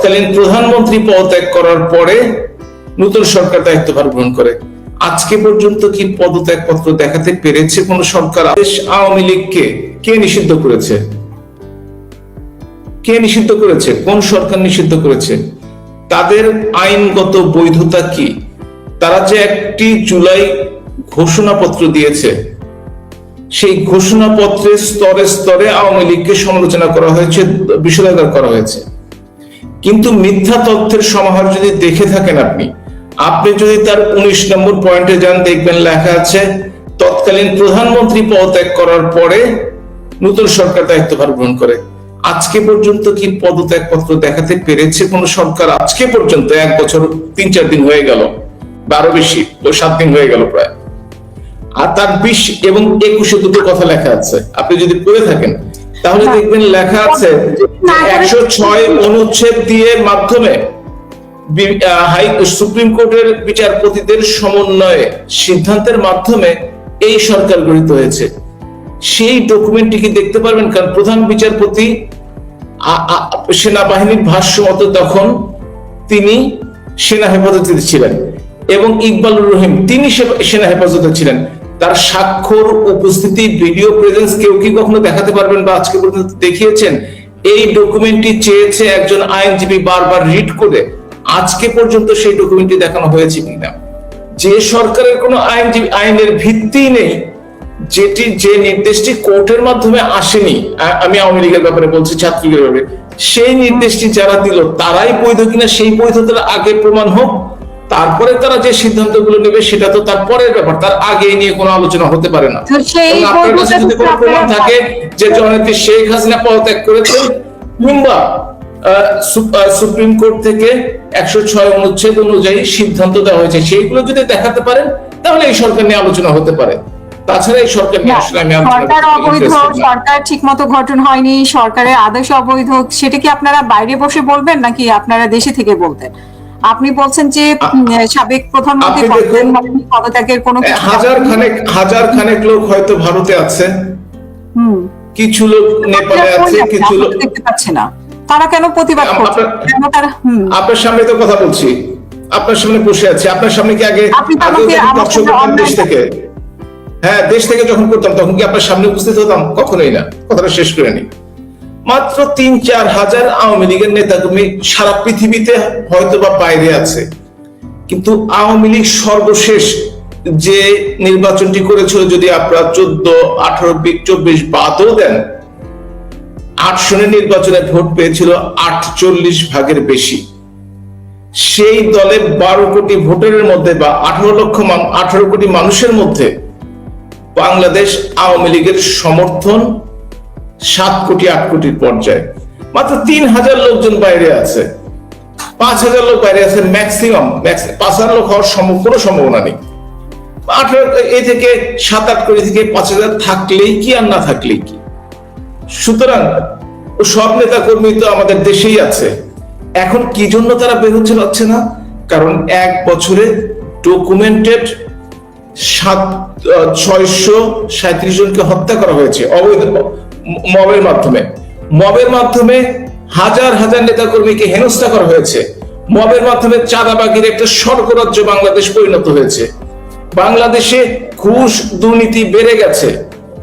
তৎকালীন প্রধানমন্ত্রী পদত্যাগ করার পরে নতুন সরকার দায়িত্বভার গ্রহণ করে। আজকে পর্যন্ত কি পদত্যাগপত্র দেখাতে পেরেছে কোন সরকার? আওয়ামী লীগকে কে নিষিদ্ধ করেছে? কে নিষিদ্ধ করেছে? কোন সরকার নিষিদ্ধ করেছে? তাদের আইনগত বৈধতা কি? তারা যে একটি জুলাই ঘোষণাপত্র দিয়েছে, সেই ঘোষণাপত্রের স্তরে স্তরে আওয়ামী লীগকে সমালোচনা করা হয়েছে, বিষোদ্গার করা হয়েছে। কিন্তু মিথ্যা তথ্যের সমাহার যদি দেখে থাকেন আপনি যদি তার 19 নম্বর পয়েন্টে যান, দেখবেন লেখা আছে তৎকালীন প্রধানমন্ত্রী পদত্যাগ করার পরে নতুন সরকার দায়িত্বভার গ্রহণ করে। আজকে পর্যন্ত কি পদত্যাগপত্র দেখাতে পেরেছে কোন সরকার? আজকে পর্যন্ত 1 বছর 3-4 দিন হয়ে গেল, 12 বেশি, 7 দিন হয়ে গেল প্রায়। আর তার 20 এবং 21-এ দুটো কথা লেখা আছে, আপনি যদি পড়ে থাকেন তাহলে দেখবেন লেখা আছে 106 অনুচ্ছেদ দিয়ে মাধ্যমে সুপ্রিম কোর্টের বিচারপতিদের সমন্বয়ে সিদ্ধান্তের মাধ্যমে এই সরকার গঠিত হয়েছে। সেই ডকুমেন্টটি কি দেখতে পারবেন? কারণ প্রধান বিচারপতি সেনাবাহিনীর ভাষ্য মতো তখন তিনি সেনা হেফাজতে ছিলেন এবং ইকবালুর রহিম তিনি সেনা হেফাজতে ছিলেন। তার স্বাক্ষর, উপস্থিতি, ভিডিও প্রেজেন্স কেউ কি কখনো দেখাতে পারবেন বা আজকে পর্যন্ত দেখিয়েছেন? এই ডকুমেন্টটি চেয়েছে একজন আইনজীবী বারবার রিড করে, আজকে পর্যন্ত সেই ডকুমেন্টটি দেখানো হয়েছে কিনা? যে সরকারের কোনো আইনের ভিত্তি নেই, যে নির্দেশটি কোর্টের মাধ্যমে আসেনি, আমি আওয়ামী লীগের ব্যাপারে বলছি, ছাত্রলীগের ব্যাপারে, সেই নির্দেশটি যারা দিল তারাই বৈধ কিনা সেই বৈধতার আগে প্রমাণ হোক, তারপরে তারা যে সিদ্ধান্তগুলো নেবে সেটা তো তার পরের ব্যাপার, তার আগে নিয়ে কোনো আলোচনা হতে পারে না। আপনার কাছে যদি কোনো প্রমাণ থাকে যে জননেত্রী শেখ হাসিনা পদত্যাগ করেছেন কিংবা সুপ্রিম কোর্ট থেকে 106 অনুচ্ছেদ অনুযায়ী সিদ্ধান্ত দেওয়া হয়েছে, সেইগুলো যদি দেখাতে পারেন তাহলে এই সরকার নিয়ে আলোচনা হতে পারে। তাছাড়া এই সরকার নিয়ে আসলে সরকার অবৈধ, সরকার ঠিক মতো গঠন হয়নি, সরকারের আদেশ অবৈধ, সেটা কি আপনারা বাইরে বসে বলবেন নাকি আপনারা দেশে থেকে বলতেন? আপনি বলছেন যে সাবেক প্রধানমন্ত্রী পদত্যাগের কোনো হাজার খানেক লোক হয়তো ভারতে আছে, কিছু লোক নেপালে আছে, কিছু লোক দেখতে পাচ্ছে না, তারা কেন প্রতিবাদ করছে? আপনার সামনে তো কথা বলছি, আপনার সামনে বসে আছে, আপনার সামনে কি আগে দেশ থেকে, হ্যাঁ দেশ থেকে যখন করতাম তখন কি আপনার সামনে উপস্থিত হতাম? কখনোই না। কথাটা শেষ করে নি। মাত্র 3-4 হাজার আওয়ামী লীগের নেতাকর্মী সারা পৃথিবীতে হয়তো বা বাইরে আছে, কিন্তু আওয়ামী লীগ সর্বশেষ যে নির্বাচনটি করেছিল, যদি আপনারা 14, 18, 24 বাদও দেন, 8 সনের নির্বাচনে ভোট পেয়েছিল 48 ভাগের বেশি। সেই দলে 12 কোটি ভোটারের মধ্যে বা 18 কোটি মানুষের মধ্যে বাংলাদেশ আওয়ামী লীগের সমর্থন 7 কোটি 8 কোটির পর্যায়ে। মাত্র 3000 লোকজন বাইরে আছে, 5000 লোক বাইরে আছে, ম্যাক্সিমাম 5000 লোক হওয়ার কোনো সম্ভাবনা নেই। 18 থেকে 7-8 কোটি থেকে 5000 থাকলেই কি আর না থাকলেই কি। সুতরাং সব নেতা কর্মী তো আমাদের দেশেই আছে। এখন কি জন্য তারা বের হচ্ছে না? কারণ 1 বছরে ডকুমেন্টেড 637 জনকে হত্যা করা হয়েছে অবৈধ মবের মাধ্যমে হাজার হাজার নেতা কর্মীকে হেনস্থা করা হয়েছে। মবের মাধ্যমে চাঁদাবাগির একটা স্বর্গরাজ্য বাংলাদেশ পরিণত হয়েছে। বাংলাদেশে ঘুষ দুর্নীতি বেড়ে গেছে।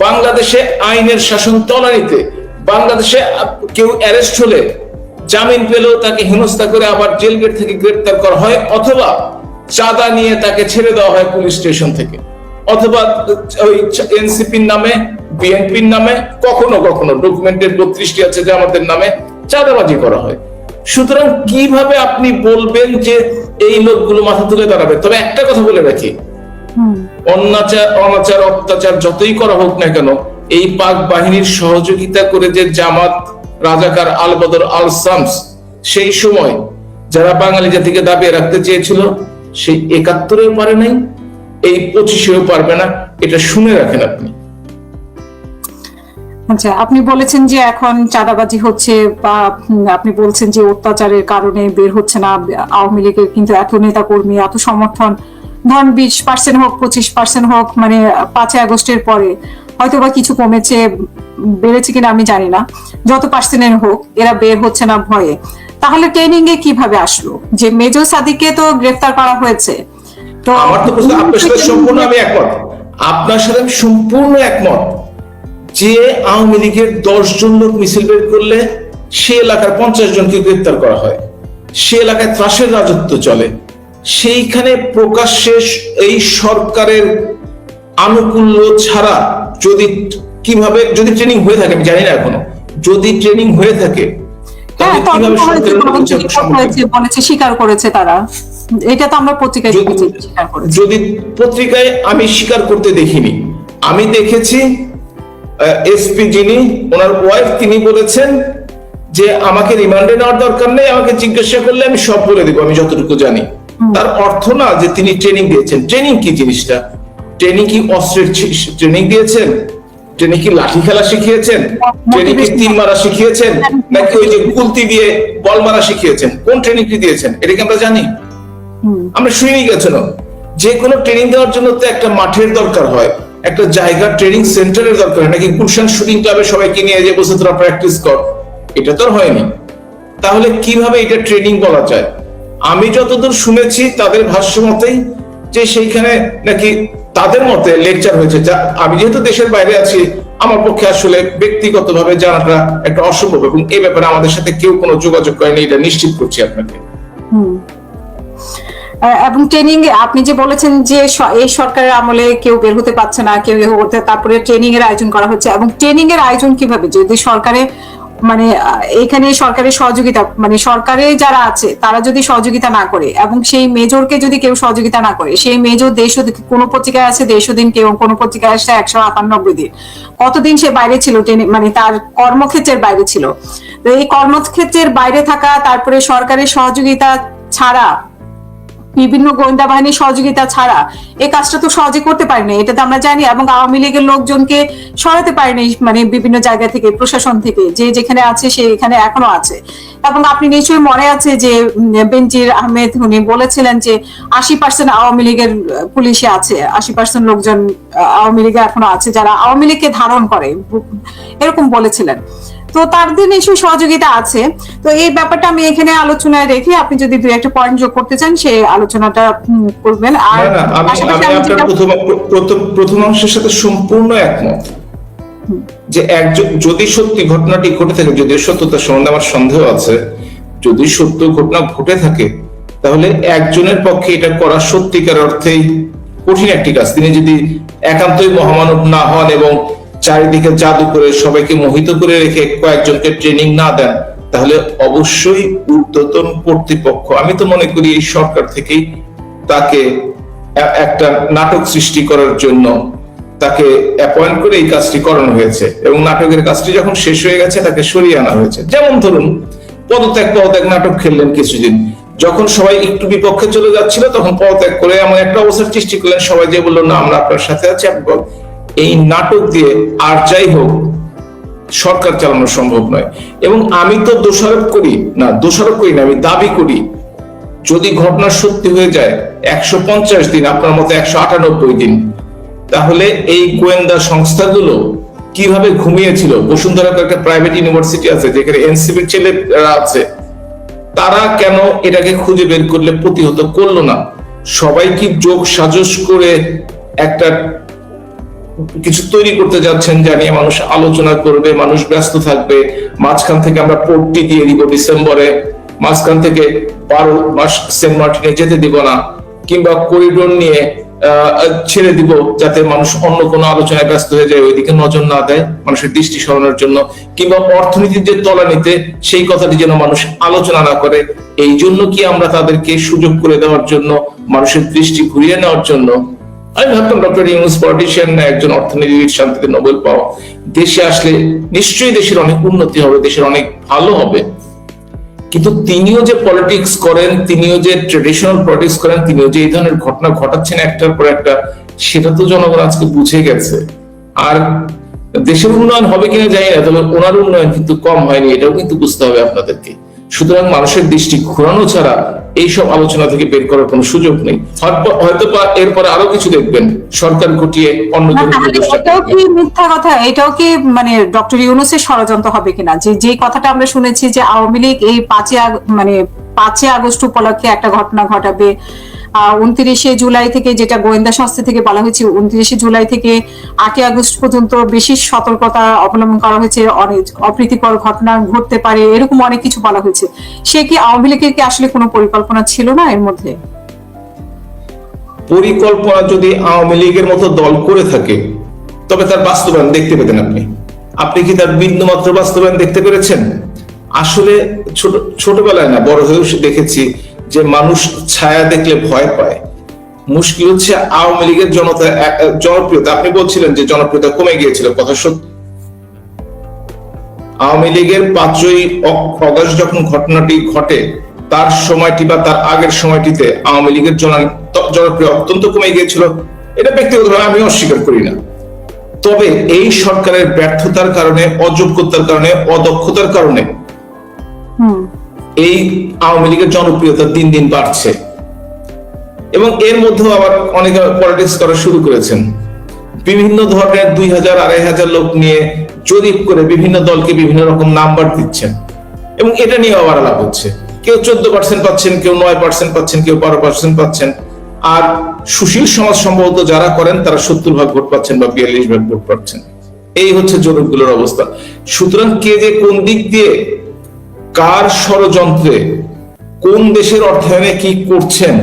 বাংলাদেশে আইনের শাসন তলানিতে। বাংলাদেশে কেউ অ্যারেস্ট হলে জামিন পেলেও তাকে হেনস্থা করে আবার জেল গেট থেকে গ্রেফতার করা হয়, অথবা চাঁদা নিয়ে তাকে ছেড়ে দেওয়া হয় পুলিশ স্টেশন থেকে, অথবা ওই এনসিপির নামে, বিএনপির নামে, কখনো কখনো ডকুমেন্টের 32টি আছে যে আমাদের নামে চাঁদাবাজি করা হয়। সুতরাং কিভাবে আপনি বলবেন যে এই লোকগুলো মাথা তুলে দাঁড়াবে? তবে একটা কথা বলে রাখি, অনাচার অত্যাচার যতই করা হোক না কেন, এই পাক বাহিনীর সহযোগিতা করে যে জামাত, রাজাকার, আল বদর, আল শামস সেই সময় যারা বাঙালি জাতিকে দাবিয়ে রাখতে চেয়েছিল, সেই 71-এও পারে নাই, এই 25-এও পারবে না, এটা শুনে রাখেন আপনি। আচ্ছা, আপনি বলেছেন যে এখন চাঁদাবাজি হচ্ছে, বা আপনি বলছেন যে অত্যাচারের কারণে বের হচ্ছে না আওয়ামী লীগের, কিন্তু এত নেতা কর্মী, এত সমর্থন, ধরেন 20% হোক, 25% হোক, মানে 5 আগস্টের পরে হয়তো বা কিছু কমেছে, বেড়েছে কিনা আমি জানি না, যত পার্সেন্টের হোক, এরা বের হচ্ছে না ভয়ে। তাহলে ট্রেনিং এ কিভাবে আসলো? যে মেজর সাদিককে তো গ্রেফতার করা হয়েছে, তো আমার তো প্রশ্ন আপনার সাথে সম্পূর্ণ আমি একমত, আপনার সাথে আমি সম্পূর্ণ একমত যে আওয়ামী লীগের 10 জন লোক মিছিল বের করলে সে এলাকার 50 জনকে গ্রেফতার করা হয়, সে এলাকায় ত্রাসের রাজত্ব চলে, সেইখানে প্রকাশ্যে এই সরকারের আনুকূল্য ছাড়া যদি কিভাবে, যদি ট্রেনিং হয়ে থাকে আমি জানি না এখনো, যদি ট্রেনিং হয়ে থাকে তাহলে কিভাবে বলেছে, স্বীকার করেছে তারা, এটা তো আমরা পত্রিকায় স্বীকার করেছি। যদি পত্রিকায় আমি স্বীকার করতে দেখিনি, আমি দেখেছি এসপি যিনি ওনার ওয়াইফ তিনি বলেছেন যে আমাকে রিমান্ডে নেওয়ার দরকার নেই, আমাকে জিজ্ঞাসা করলে আমি সব বলে দিব আমি যতটুকু জানি। তার অর্থ না যে তিনি ট্রেনিং দিয়েছেন। ট্রেনিং কি জিনিসটা? ট্রেনিং কি অস্ত্রের ট্রেনিং দিয়েছেন? ট্রেনিং কি লাঠি খেলা শিখিয়েছেন? ট্রেনিং কি তীর মারা শিখিয়েছেন? নাকি ওই যে গুলতি দিয়ে বল মারা শিখিয়েছেন? কোন ট্রেনিং কি দিয়েছেন এটা কি আমরা জানি? আমরা শুনিনি গেছেন। যে কোনো ট্রেনিং দেওয়ার জন্য তো একটা মাঠের দরকার হয়, একটা জায়গা ট্রেনিং সেন্টারের দরকার হয়, নাকি গুলশান শুটিং ক্লাবে সবাইকে নিয়ে যে বসে তোরা প্র্যাকটিস কর, এটা তো হয়নি। তাহলে কিভাবে এটা ট্রেনিং বলা যায়? আমি যতদূর শুনেছি তাদের ভাষ্য মতেই যে সেইখানে নাকি তাদের মতে লেকচার হয়েছে, যা আমি যেহেতু দেশের বাইরে আছি আমার পক্ষে আসলে ব্যক্তিগতভাবে জানাটা একটা অসম্ভব, এবং এই ব্যাপারে আমাদের সাথে কেউ কোনো যোগাযোগ করেনি, এটা নিশ্চিত করছি আপনাকে। এবং ট্রেনিং আপনি যে বলেছেন যে এই সরকারের আমলে কেউ বের হতে পারছে না, কেউ হতে, তারপরে ট্রেনিং এর আয়োজন করা হচ্ছে, এবং ট্রেনিং এর আয়োজন কিভাবে? যদি সরকারে মানে এখানে সরকারের সহযোগিতা, মানে সরকারে যারা আছে তারা যদি সহযোগিতা না করে, এবং সেই মেজরকে যদি কেউ সহযোগিতা না করে, সেই মেজর কোনো পত্রিকায় আছে 150 দিন, কেউ কোনো পত্রিকায় আসছে 198 দিন, কতদিন সে বাইরে ছিল, মানে তার কর্মক্ষেত্রের বাইরে ছিল। তো এই কর্মক্ষেত্রের বাইরে থাকা, তারপরে সরকারের সহযোগিতা ছাড়া, বিভিন্ন গোয়েন্দা বাহিনীর সহযোগিতা ছাড়া এই কাজটা তো সহজে করতে পারেনি, এটা তো আমরা জানি। এবং আওয়ামী লীগের লোকজনকে সরাতে পারেনি, মানে বিভিন্ন জায়গা থেকে, প্রশাসন থেকে, যে যেখানে আছে সে এখানে এখনো আছে। এবং আপনি নিশ্চয়ই মনে আছে যে বেনজির আহমেদ উনি বলেছিলেন যে 80% আওয়ামী লীগের পুলিশে আছে, 80% লোকজন আওয়ামী লীগে এখনো আছে যারা আওয়ামী লীগকে ধারণ করে, এরকম বলেছিলেন। তো তাদের নিশ্চয়ই সহযোগিতা আছে। তো এই ব্যাপারটা আমি এখানে আলোচনায় রেখে আপনি যদি দুই একটা পয়েন্ট যোগ করতে চান সেই আলোচনাটা করবেন। আর আমি আপনার প্রথম অংশের সাথে সম্পূর্ণ একমত যে একজন যদি সত্যি ঘটনাটি ঘটে থাকে, যদি সত্যতার সম্বন্ধে আমার সন্দেহ আছে, যদি সত্য ঘটনা ঘটে থাকে তাহলে একজনের পক্ষে এটা করা সত্যিকার অর্থেই কঠিন একটি কাজ। তিনি যদি একান্তই মহামানব না হন এবং চারিদিকে জাদু করে সবাইকে মোহিত করে রেখে কয়েকজনকে ট্রেনিং না দেন, তাহলে অবশ্যই ঊর্ধ্বতন কর্তৃপক্ষ, আমি তো মনে করি এই সরকার থেকেই তাকে একটা নাটক সৃষ্টি করার জন্য তাকে অ্যাপয়েন্ট করে এই কাজটি করানো হয়েছে, এবং নাটকের কাজটি যখন শেষ হয়ে গেছে তাকে সরিয়ে আনা হয়েছে। যেমন ধরুন পদত্যাগ নাটক খেললেন কিছুদিন, যখন সবাই একটু বিপক্ষে চলে যাচ্ছিল তখন পদত্যাগ করে এমন একটা অবস্থার সৃষ্টি করলেন, সবাই যে বললো না আমরা আপনার সাথে আছি। এই নাটক দিয়ে আর যাই হোক সরকার চালানো সম্ভব নয়। এবং আমি তো দোষারোপ করি না, আমি দাবি করি যদি ঘটনা সত্যি হয়ে যায় 150 দিন, আপনার মতো 198 দিন, তাহলে এই গোয়েন্দা সংস্থাগুলো কিভাবে ঘুমিয়েছিল? বসুন্ধরা একটা প্রাইভেট ইউনিভার্সিটি আছে যেখানে এনসিপির ছেলেরা আছে, তারা কেন এটাকে খুঁজে বের করলে প্রতিহত করলো না? সবাই কি যোগ সাজস করে একটা কিছু তৈরি করতে যাচ্ছেন জানি, মানুষ আলোচনা করবে, মানুষ ব্যস্ত থাকবে, মাঝখান থেকে আমরা পোর্টটি দিয়ে দিব ডিসেম্বরে, মাঝখান থেকে 12 মাস সেন্ট মার্টিনে যেতে দিব না, কিংবা করিডোর নিয়ে ছেড়ে দিব যাতে মানুষ অন্য কোনো আলোচনায় ব্যস্ত হয়ে যায়, ওইদিকে নজর না দেয় মানুষের দৃষ্টি সরানোর জন্য, কিংবা অর্থনীতির যে তলানিতে সেই কথাটি যেন মানুষ আলোচনা না করে। এই জন্য কি আমরা তাদেরকে সুযোগ করে দেওয়ার জন্য, মানুষের দৃষ্টি ঘুরিয়ে নেওয়ার জন্য? আমি ভাবতাম ডক্টর ইউনূস পলিটিশিয়ান না, একজন অর্থনীতিবিদ, শান্তিতে নোবেল পাওয়া, দেশে আসলে নিশ্চয়ই দেশের অনেক উন্নতি হবে, দেশের অনেক ভালো হবে। কিন্তু তিনিও যে পলিটিক্স করেন, তিনিও যে ট্রেডিশনাল পলিটিক্স করেন, তিনিও যে এই ধরনের ঘটনা ঘটাচ্ছেন একটার পর একটা, সেটা তো জনগণ আজকে বুঝে গেছে। আর দেশের উন্নয়ন হবে কিনা জানি না, তবে ওনার উন্নয়ন কিন্তু কম হয়নি, এটাও কিন্তু বুঝতে হবে আপনাদেরকে। সুতরাং মানুষের দৃষ্টি ঘোরানো ছাড়া এইসব আলোচনা থেকে বের করার কোনো সুযোগ নেই। হয়তো এরপরে আরো কিছু দেখবেন সরকার গুটিয়ে অন্য এটাও কি মিথ্যা কথা, এটাও কি মানে ডক্টর ইউনূসের ষড়যন্ত্র হবে কিনা, যে কথাটা আমরা শুনেছি যে আওয়ামী লীগ এই 5 আগস্ট উপলক্ষে একটা ঘটনা ঘটাবে, 29 জুলাই থেকে, যেটা গোয়েন্দা সংস্থা থেকে বলা হয়েছে 29 জুলাই থেকে 8 আগস্ট পর্যন্ত বেশি সতর্কতা অবলম্বন করা হয়েছে, অনেক অপ্রীতিকর ঘটনা ঘটতে পারে, এরকম অনেক কিছু বলা হয়েছে। সে কি আওয়ামী লীগের কি আসলে কোনো পরিকল্পনা ছিল না এর মধ্যে? পরিকল্পনা যদি আওয়ামী লীগের মতো দল করে থাকে তবে তার বাস্তবায়ন দেখতে পেতেন আপনি কি তার বিন্দুমাত্র বাস্তবায়ন দেখতে পেরেছেন? আসলে ছোটবেলায় না, বড় হয়েও দেখেছি যে মানুষ ছায়া দেখলে ভয় পায়। মুশকিল হচ্ছে আওয়ামী লীগের জনপ্রিয়তা, আপনি বলছিলেন যে জনপ্রিয়তা কমে গিয়েছিল, কথা সত্য। আওয়ামী লীগের 5ই আগস্ট যখন ঘটনাটি ঘটে তার সময়টি বা তার আগের সময়টিতে আওয়ামী লীগের জনপ্রিয়তা অত্যন্ত কমে গিয়েছিল, এটা ব্যক্তিগতভাবে আমি অস্বীকার করি না। তবে এই সরকারের ব্যর্থতার কারণে, অযোগ্যতার কারণে, অদক্ষতার কারণে এই আওয়ামী লীগের জনপ্রিয়তা দিন দিন বাড়ছে। এবং এর মধ্যেও আবার অনেকে পলিটিক্স করা শুরু করেছেন, বিভিন্ন ধরনের 2000-2500 লোক নিয়ে জরিপ করে বিভিন্ন দলকে বিভিন্ন রকম নাম্বার দিচ্ছেন এবং এটা নিয়ে আবার আলাপ হচ্ছে। কেউ 14% পাচ্ছেন, কেউ 9% পাচ্ছেন, কেউ 12% পাচ্ছেন। আর সুশীল সমাজ সম্ভবত যারা করেন তারা 70% ভোট পাচ্ছেন বা 42% ভোট পাচ্ছেন। এই হচ্ছে জরিপগুলোর অবস্থা। সুতরাং কে যে কোন দিক দিয়ে কার ষড়যন্ত্রে কোন দেশের অর্থায়নে কি করছেন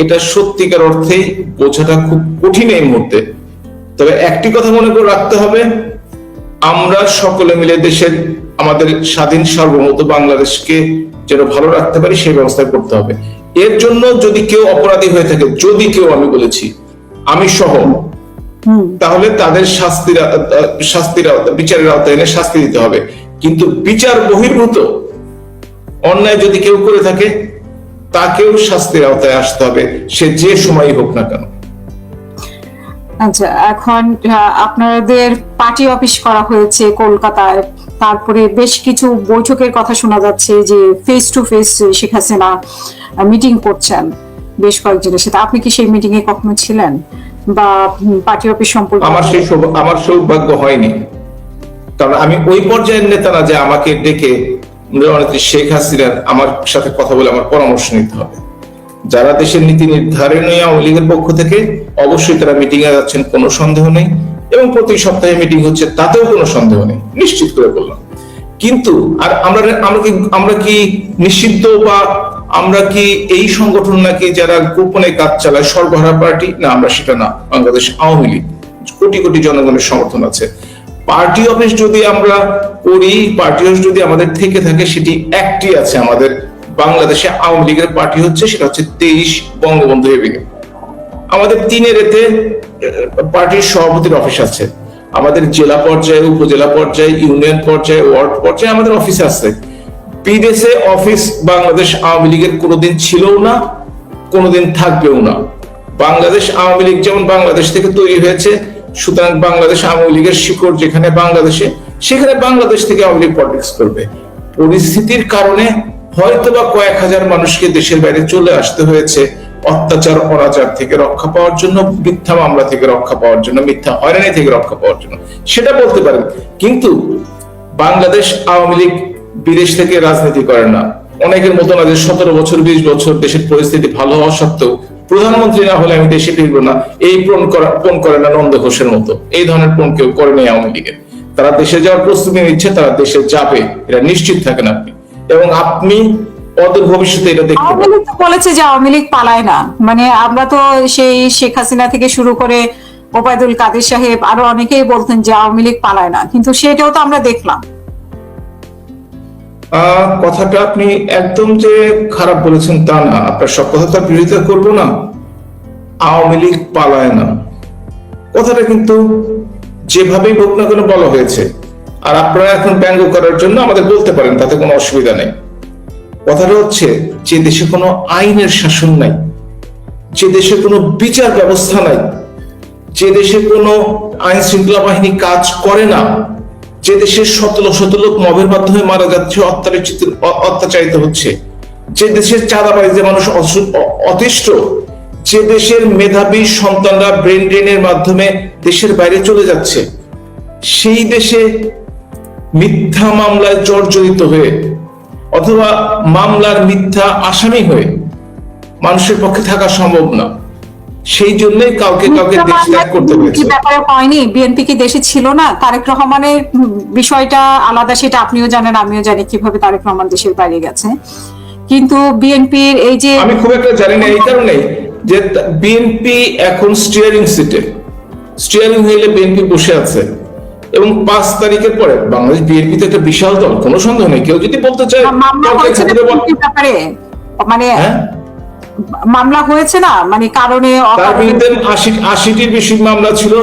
এটা সত্যিকার অর্থেই বোঝাটা খুব কঠিন এই মুহূর্তে। তবে একটি কথা মনে করে রাখতে হবে, আমরা সকলে মিলে দেশের, আমাদের স্বাধীন সার্বভৌমত্ব বাংলাদেশকে যেন ভালো রাখতে পারি সেই ব্যবস্থা করতে হবে। এর জন্য যদি কেউ অপরাধী হয়ে থাকে, যদি কেউ, আমি বলেছি আমি সহ, তাহলে তাদের বিচারের আওতায় এনে শাস্তি দিতে হবে। কিন্তু বিচার বহির্ভূত অন্যায় যদি কেউ করে থাকে তাকেও শাস্তির আওতায় আসতে হবে, সে যে সময় হোক না কেন। আচ্ছা, এখন আপনাদের পার্টি অফিস করা হয়েছে কলকাতায়, তারপরে বেশ কিছু বৈঠকের কথা শোনা যাচ্ছে যে face to face Sheikh Hasina meeting করছেন বেশ কয়েকজনের সাথে। আপনি কি সেই মিটিং এ কখনো ছিলেন বা পার্টি অফিস সম্পর্কে? আমার সৌভাগ্য হয়নি, কারণ আমি ওই পর্যায়ের নেতা না যে আমাকে ডেকে শেখ হাসিনার আমার সাথে কথা বলে আমার পরামর্শ নিতে হবে। যারা দেশের নীতি নির্ধারণী আওয়ামী লীগের পক্ষ থেকে অবশ্যই তারা মিটিং এ যাচ্ছেন, কোনো সন্দেহ নেই, এবং প্রতি সপ্তাহে মিটিং হচ্ছে, তাতেও কোনো সন্দেহ নেই, নিশ্চিত করে বললাম। কিন্তু আর আমরা কি নিষিদ্ধ বা আমরা কি এই সংগঠন নাকি যারা গোপনে কাজ চালায় সর্বহারা পার্টি? না, আমরা সেটা না। বাংলাদেশ আওয়ামী লীগ কোটি কোটি জনগণের সমর্থন আছে। পার্টি অফিস যদি আমরা করি, পার্টি অফিস যদি আমাদের থেকে থাকে, সেটি একটি আছে আমাদের বাংলাদেশে আওয়ামী লীগের পার্টি হচ্ছে, সেটা হচ্ছে 23 বঙ্গবন্ধু এভিনিউ। আমাদের 3 পার্টির সভাপতির অফিস আছে। আমাদের জেলা পর্যায়ে, উপজেলা পর্যায়ে, ইউনিয়ন পর্যায়ে, ওয়ার্ড পর্যায়ে আমাদের অফিস আছে। বিদেশে অফিস বাংলাদেশ আওয়ামী লীগের কোনোদিন ছিলও না, কোনোদিন থাকবেও না। বাংলাদেশ আওয়ামী লীগ যেমন বাংলাদেশ থেকে তৈরি হয়েছে, সুতরাং বাংলাদেশ আওয়ামী লীগের শিকড় যেখানে বাংলাদেশে, সেখানে বাংলাদেশ থেকে আওয়ামী লীগ পলিটিক্স করবে। পরিস্থিতির কারণে হয়তো বা কয়েক হাজার মানুষকে দেশের বাইরে চলে আসতে হয়েছে অত্যাচার অনাচার থেকে রক্ষা পাওয়ার জন্য, মিথ্যা মামলা থেকে রক্ষা পাওয়ার জন্য, মিথ্যা হয়রানি থেকে রক্ষা পাওয়ার জন্য, সেটা বলতে পারেন। কিন্তু বাংলাদেশ আওয়ামী লীগ বিদেশ থেকে রাজনীতি করে না। অনেকের মতো না যে 17 বছর 20 বছর দেশের পরিস্থিতি ভালো হওয়া সত্ত্বেও প্রধানমন্ত্রী না হলে আমি দেশে ফিরবো না, এই পণ করে না নন্দ ঘোষের মতো। এই ধরনের পণ কেউ করে নেই আওয়ামী লীগের। তারা দেশে যাওয়ার প্রস্তুতি নিচ্ছে, তারা দেশে যাবে, এটা নিশ্চিত থাকেন আপনি, এবং আপনি অদূর ভবিষ্যতে এটা দেখতে পাবেন। আওয়ামী লীগ তো বলেছে যে আওয়ামী লীগ পালায় না, মানে আমরা তো সেই শেখ হাসিনা থেকে শুরু করে ওবায়দুল কাদের সাহেব আরো অনেকেই বলতেন যে আওয়ামী লীগ পালায় না, কিন্তু সেটাও তো আমরা দেখলাম। কথাটা আপনি একদম যে খারাপ বলেছেন তা না, আপনার সব কথা তো বিরোধিতা করবো না। আওয়ামী লীগ পালায় না কথাটা কিন্তু যেভাবেই হোক না কেন বলা হয়েছে, আর আপনারা এখন ব্যঙ্গ করার জন্য আমাদের বলতে পারেন, তাতে কোনো অসুবিধা নেই। কথাটা হচ্ছে যে দেশে কোনো আইনের শাসন নাই, যে দেশে কোনো বিচার ব্যবস্থা নাই, যে দেশে কোনো আইন শৃঙ্খলা বাহিনী কাজ করে না, যে দেশে শত শত লোক মবের মাধ্যমে মারা যাচ্ছে, অত্যাচারিত হচ্ছে, যে দেশের চাঁদাবাজিতে মানুষ অতিষ্ঠ, যে দেশের মেধাবী সন্তানরা ব্রেন ড্রেনের মাধ্যমে দেশের বাইরে চলে যাচ্ছে, সেই দেশে মিথ্যা মামলায় জর্জরিত হয়ে অথবা মামলার মিথ্যা আসামি হয়ে মানুষের পক্ষে থাকা সম্ভব না। সেই জন্যই কাউকে কাউকে দেশ ত্যাগ করতে হয়েছে। ব্যাপারে হয়নি, বিএনপি কি দেশে ছিল না? তারেক রহমানের বিষয়টা আলাদা, সেটা আপনিও জানেন আমিও জানি কিভাবে তারেক রহমান দেশের বাইরে গেছে। কিন্তু বিএনপির এই যে, আমি খুব একটা জানি না এই কারণে যে বিএনপি এখন স্টিয়ারিং সিটে, স্টিয়ারিং হুইলে বিএনপি বসে আছে এবং 5 তারিখের পরে বাংলাদেশ বিএনপি তো একটা বিশাল দল, কোনো সন্দেহ নেই। কেউ যদি বলতে চায় মানে মামলা হয়েছে না, মানে কারণে তার বিরুদ্ধে 80টির বেশি মামলা ছিল।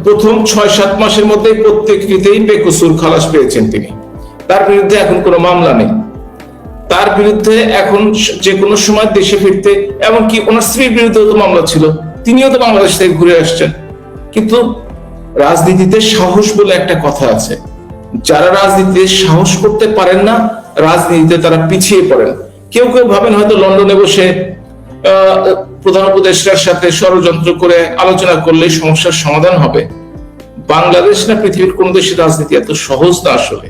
প্রথম 6-7 মাসের মধ্যে প্রত্যেকটিতেই বেকসুর খালাস পেয়েছেন তিনি। তার বিরুদ্ধে এখন কোনো মামলা নেই। তার বিরুদ্ধে এখন যে কোনো সময় দেশে ফিরতে, এমনকি ওনার স্ত্রীর বিরুদ্ধেও তো মামলা ছিল, তিনিও তো বাংলাদেশ থেকে ঘুরে আসছেন। কিন্তু রাজনীতিতে সাহস বলে একটা কথা আছে, যারা রাজনীতিতে সাহস করতে পারেন না, রাজনীতিতে তারা পিছিয়ে পড়েন। কেউ কেউ ভাবেন হয়তো লন্ডনে বসে প্রধান উপদেষ্টার সাথে ষড়যন্ত্র করে আলোচনা করলে সমস্যার সমাধান হবে। বাংলাদেশ না পৃথিবীর কোন দেশের রাজনীতি এত সহজ না আসলে।